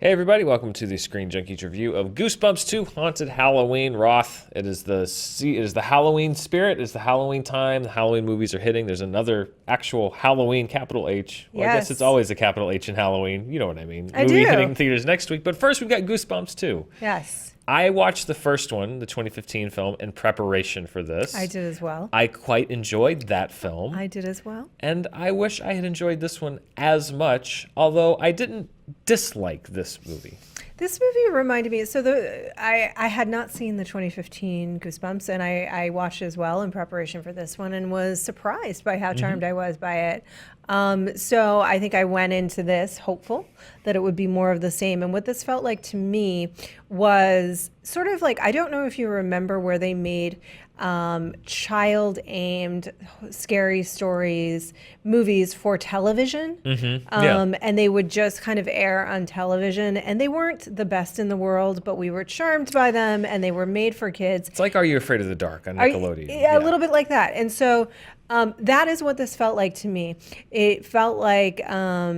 Hey everybody, welcome to the Screen Junkies review of Goosebumps 2 Haunted Halloween. Roth, it is the Halloween spirit, it's the Halloween time, the Halloween movies are hitting. There's another actual Halloween, capital H. Well, I guess it's always a capital H in Halloween. You know what I mean. Movie hitting theaters next week. But first we've got Goosebumps 2. Yes. I watched the first one, the 2015 film, in preparation for this. I did as well. I quite enjoyed that film. I did as well. And I wish I had enjoyed this one as much, although I didn't dislike this movie. This movie reminded me, I had not seen the 2015 Goosebumps, and I watched it as well in preparation for this one and was surprised by how charmed I was by it. So I think I went into this hopeful that it would be more of the same. And what this felt like to me was sort of like, I don't know if you remember where they made child-aimed scary stories, movies for television. And they would just kind of air on television. And they weren't the best in the world, but we were charmed by them, and they were made for kids. It's like Are You Afraid of the Dark on Nickelodeon. A little bit like that. And so that is what this felt like to me. It felt like for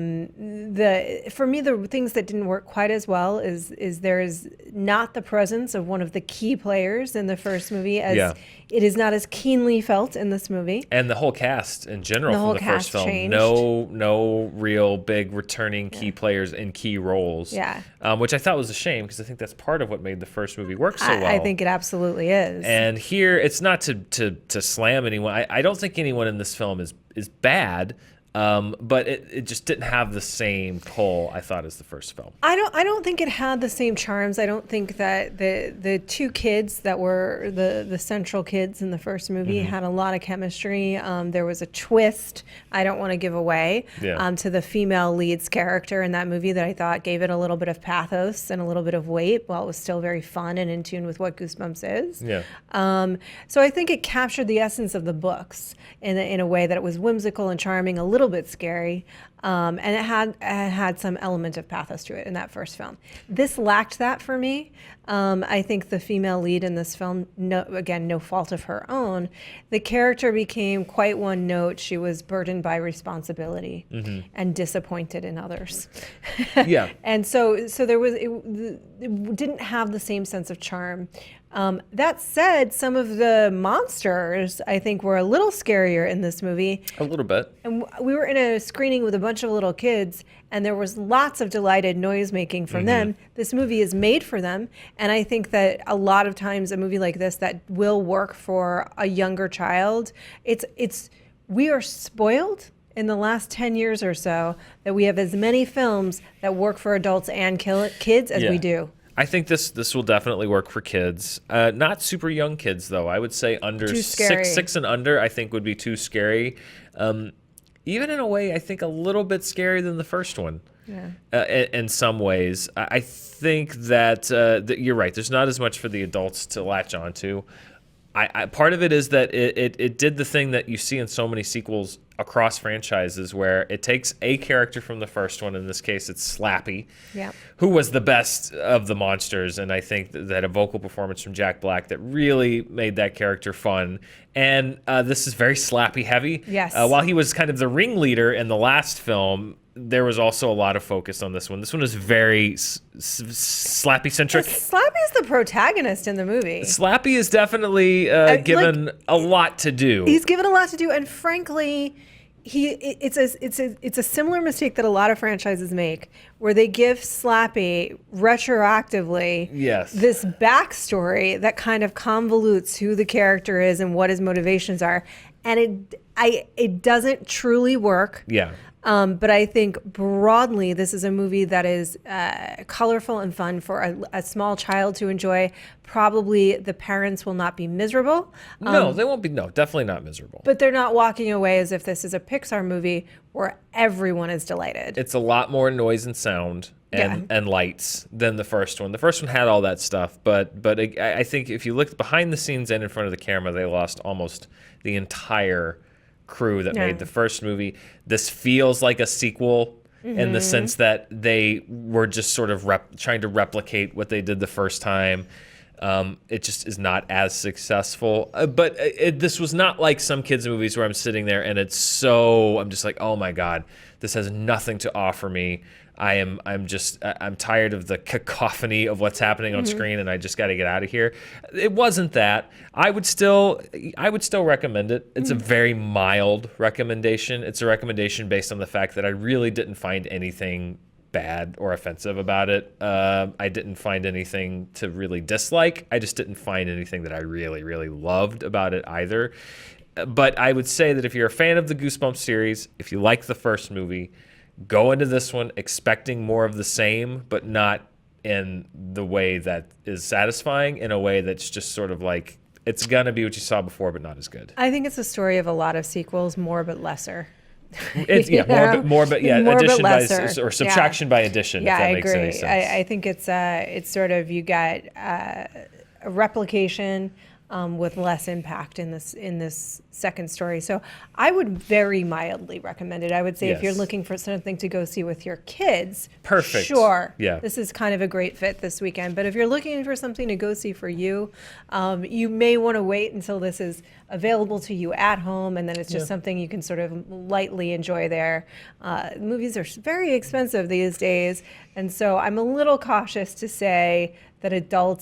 me, the things that didn't work quite as well is there is not the presence of one of the key players in the first movie as it is not as keenly felt in this movie. And the whole cast in general from the first film, changed. no real big returning key players in key roles. Which I thought was a shame because I think that's part of what made the first movie work so well. I think it absolutely is. And here, it's not to slam anyone. I don't think anyone in this film is bad. But it just didn't have the same pull, I thought, as the first film. I don't think it had the same charms. I don't think that the two kids that were the central kids in the first movie had a lot of chemistry. There was a twist I don't want to give away to the female lead's character in that movie that I thought gave it a little bit of pathos and a little bit of weight while it was still very fun and in tune with what Goosebumps is. So I think it captured the essence of the books in a way that it was whimsical and charming, a little bit scary, and it had some element of pathos to it in that first film. This lacked that for me. I think the female lead in this film, no fault of her own, the character became quite one note. She was burdened by responsibility and disappointed in others. And so there was it didn't have the same sense of charm. That said, some of the monsters, I think, were a little scarier in this movie. A little bit. And we were in a screening with a bunch of little kids, and there was lots of delighted noise making from them. This movie is made for them, and I think that a lot of times a movie like this that will work for a younger child, we are spoiled in the last 10 years or so that we have as many films that work for adults and kids as we do. I think this will definitely work for kids. Not super young kids, though. I would say under six and under, I think would be too scary. Even in a way, I think a little bit scarier than the first one. In some ways. I think that you're right. There's not as much for the adults to latch onto. Part of it is that it did the thing that you see in so many sequels across franchises where it takes a character from the first one, in this case it's Slappy, who was the best of the monsters, and I think that a vocal performance from Jack Black that really made that character fun. And this is very Slappy heavy. While he was kind of the ringleader in the last film, there was also a lot of focus on this one. This one is very Slappy-centric. Slappy is the protagonist in the movie. Slappy is definitely given a lot to do. He's given a lot to do, and frankly, it's a similar mistake that a lot of franchises make, where they give Slappy retroactively this backstory that kind of convolutes who the character is and what his motivations are, and it doesn't truly work. But I think broadly, this is a movie that is colorful and fun for a small child to enjoy. Probably the parents will not be miserable. No, they won't be. No, definitely not miserable. But they're not walking away as if this is a Pixar movie where everyone is delighted. It's a lot more noise and sound and lights than the first one. The first one had all that stuff, but I think if you look behind the scenes and in front of the camera, they lost almost the entire crew that made the first movie. This feels like a sequel in the sense that they were just sort of trying to replicate what they did the first time. It just is not as successful. But this was not like some kids' movies where I'm sitting there and I'm just like, oh my God, this has nothing to offer me. I'm tired of the cacophony of what's happening on screen, and I just got to get out of here. It wasn't that. I would still recommend it. It's a very mild recommendation. It's a recommendation based on the fact that I really didn't find anything bad or offensive about it. I didn't find anything to really dislike. I just didn't find anything that I really, really loved about it either. But I would say that if you're a fan of the Goosebumps series, if you like the first movie, go into this one expecting more of the same, but not in the way that is satisfying, in a way that's just sort of like, it's going to be what you saw before, but not as good. I think it's a story of a lot of sequels, more but lesser. It's more but addition by or subtraction by addition. Yeah, if that I makes agree. Any sense. I think it's sort of, you got a replication with less impact in this second story. So I would very mildly recommend it. I would say if you're looking for something to go see with your kids, perfect. Sure. Yeah. This is kind of a great fit this weekend. But if you're looking for something to go see for you, you may want to wait until this is available to you at home, and then it's just something you can sort of lightly enjoy there. Movies are very expensive these days, and so I'm a little cautious to say that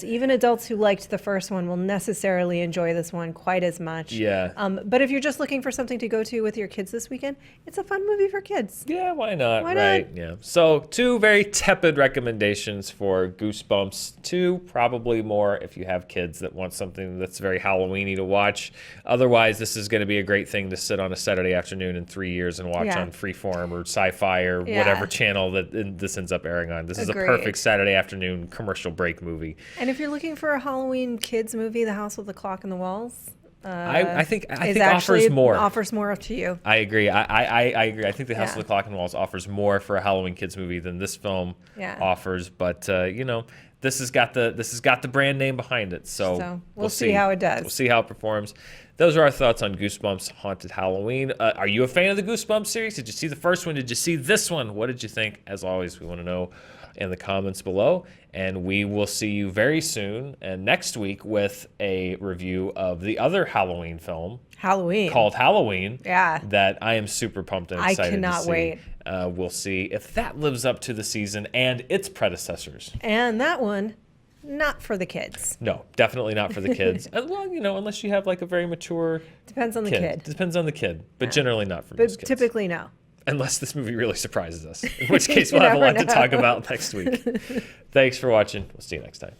even adults who liked the first one, will necessarily enjoy this one quite as much. Yeah. But if you're just looking for something to go to with your kids this weekend, it's a fun movie for kids. Yeah, why not? Why right. not? Yeah. So 2 very tepid recommendations for Goosebumps. 2 probably more if you have kids that want something that's very Halloweeny to watch. Otherwise, this is going to be a great thing to sit on a Saturday afternoon in 3 years and watch on Freeform or Sci-Fi or whatever channel that this ends up airing on. This is a perfect Saturday afternoon commercial break movie. And if you're looking for a Halloween kids movie, The House with the Clock on the Walls, I think offers more. Offers more to you. I agree. I agree. I think The House of the Clock and Walls offers more for a Halloween kids movie than this film offers. But this has got the brand name behind it. So we'll see how it does. We'll see how it performs. Those are our thoughts on Goosebumps Haunted Halloween. Are you a fan of the Goosebumps series? Did you see the first one? Did you see this one? What did you think? As always, we want to know in the comments below. And we will see you very soon and next week with a review of the other Halloween film. Called Halloween. Yeah. That I am super pumped and excited to see. I cannot wait. We'll see if that lives up to the season and its predecessors. And that one, not for the kids. No, definitely not for the kids. Well, unless you have like a very mature Depends on the kid. Depends on the kid, but generally not for most kids. Typically no. Unless this movie really surprises us, in which case we'll have a lot to talk about next week. Thanks for watching. We'll see you next time.